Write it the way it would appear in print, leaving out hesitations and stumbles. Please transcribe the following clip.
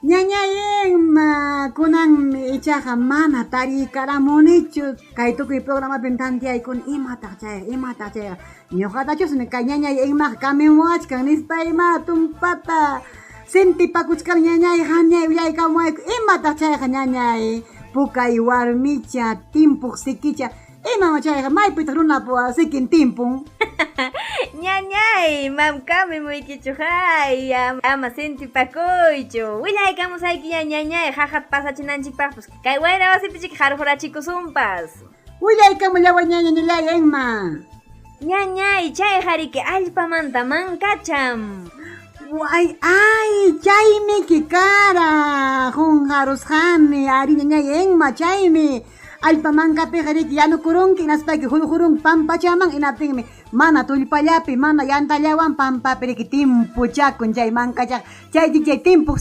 Ñañayenma kunanmi ichaqa mana tarikaramunichu kay tukuy programapi tantiaykuni imataq chay ñuqatachusmi kay ñañayenmaqa kamimuachkan nispa ima tumpata sintipakuchkan ñañay hañay willaykamuwayku imataq chayqa ñañay pukay warmicha timpuq sikicha imama chayqa maypitaq runapuwa sikin timpun. Ñañay, mamkami muykichu hay, ama sintipakuychu. Willaykamusaykiya ñañay, haqat pasachinanchikpaqpas kay wayra wasipichik harurachikusunpas. Willaykamullawa ñaña nillayenma. Ñañay, chay hariki allpamanta mankacham. Ay, chaymi kikara, junjarusqani, ari ñañayenma chaymi. Allpamankapiqa riki yanukurunki naspayki hurun pampachaman inaptinmi mana tullpallapi mana yantallawan pampapi riki timpuchakun chay mankachaq chay timpuq